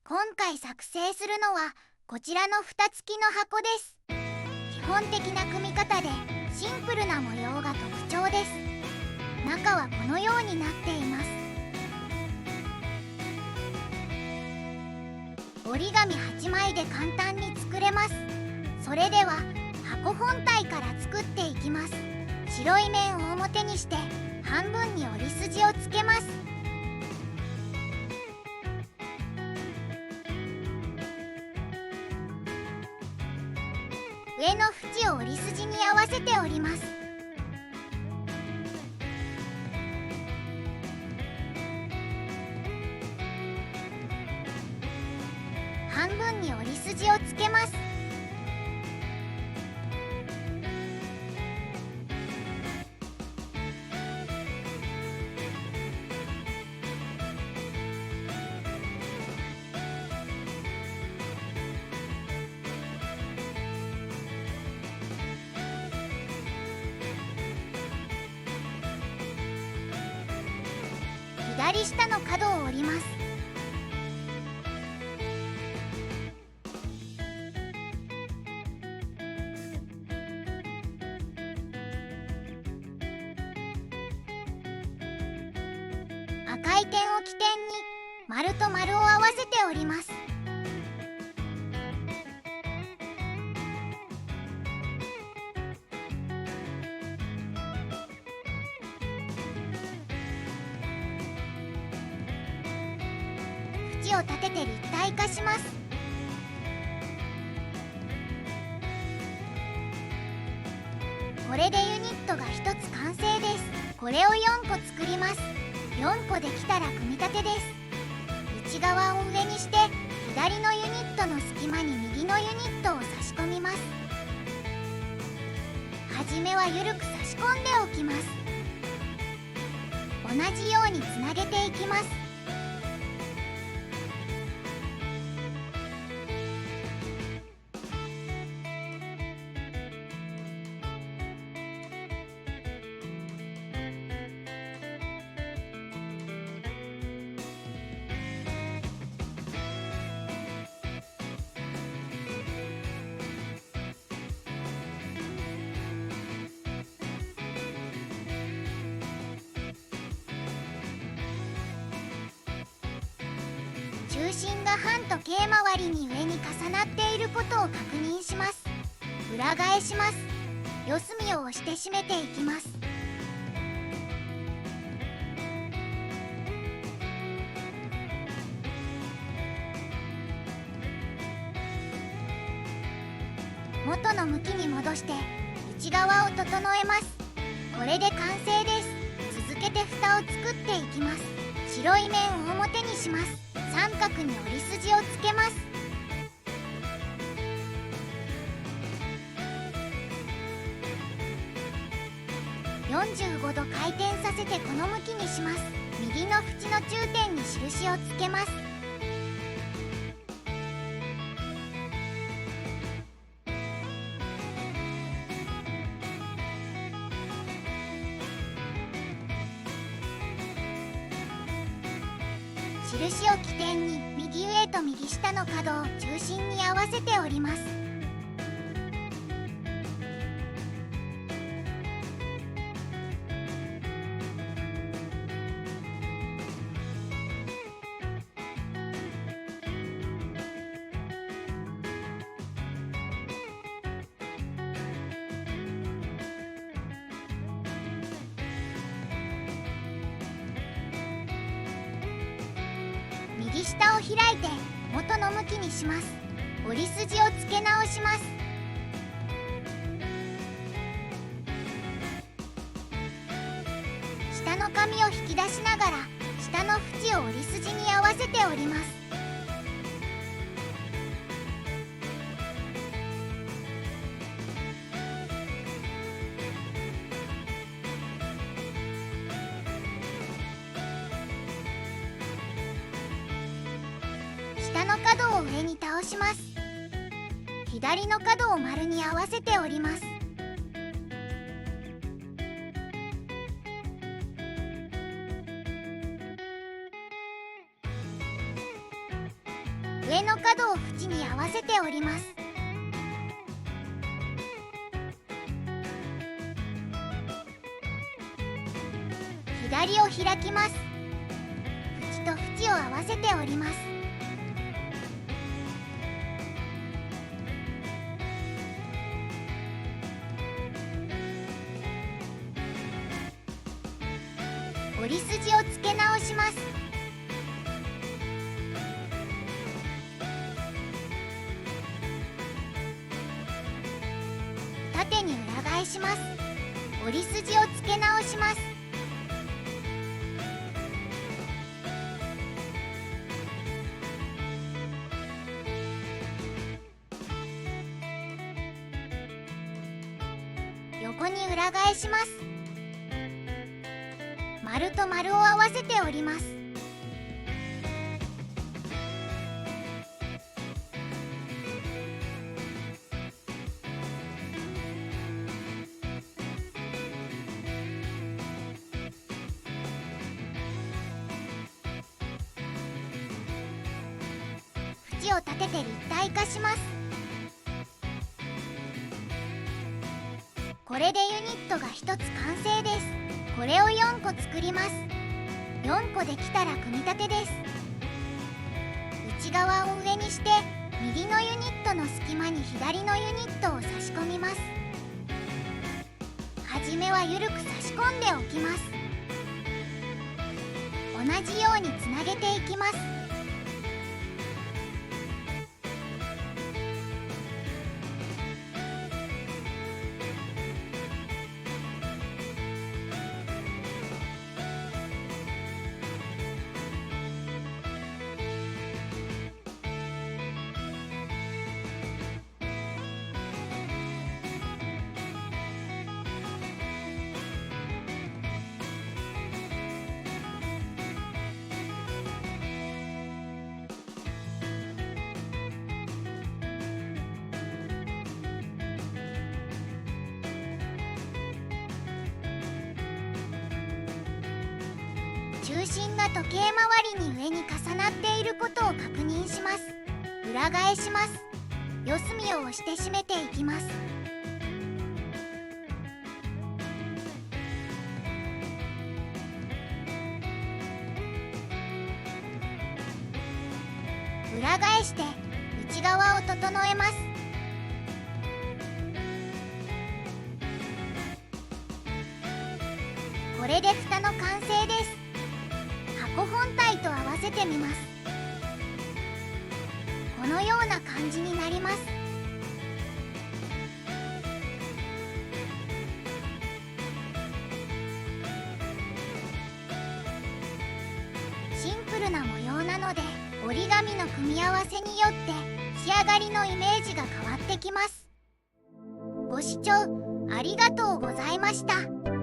今回作成するのはこちらの蓋付きの箱です。基本的な組み方でシンプルな模様が特徴です。中はこのようになっています。折り紙8枚で簡単に作れます。それでは箱本体から作っていきます。白い面を表にして半分に折り筋をつけます。上の縁を折り筋に合わせて折ります。半分に折り筋をつけます。左下の角を折ります。赤い点を起点に丸と丸を合わせて折ります。縁を立てて立体化します。これでユニットが1つ完成です。これを4個作ります。4個できたら組み立てです。内側を上にして左のユニットの隙間に右のユニットを差し込みます。はじめは緩く差し込んでおきます。同じようにつなげていきます。中心が半時計回りに上に重なっていることを確認します。裏返します。四隅を押して締めていきます。元の向きに戻して内側を整えます。これで完成です。続けて蓋を作っていきます。白い面を表にします。三角に折り筋をつけます。45度回転させてこの向きにします。右の縁の中点に印をつけます。印を起点に右上と右下の角を中心に合わせて折ります。右下を開いて元の向きにします。折り筋をつけ直します。下の紙を引き出しながら下の縁を折り筋に合わせて折ります。下の角を上に倒します。左の角を丸に合わせて折ります。上の角を縁に合わせて折ります。左を開きます。縁と縁を合わせて折ります。折り筋をつけ直します。縦に裏返します。折り筋をつけ直します。横に裏返します。丸と丸を合わせて折ります。縁を立てて立体化します。これでユニットが1つ完成です。これを4個作ります。4個できたら組み立てです。内側を上にして右のユニットの隙間に左のユニットを差し込みます。はじめは緩く差し込んでおきます。同じようにつなげていきます。中心が時計回りに上に重なっていることを確認します。裏返します。四隅を押して締めていきます。裏返して内側を整えます。これで蓋の完成です。箱本体と合わせてみます。このような感じになります。シンプルな模様なので折り紙の組み合わせによって仕上がりのイメージが変わってきます。ご視聴ありがとうございました。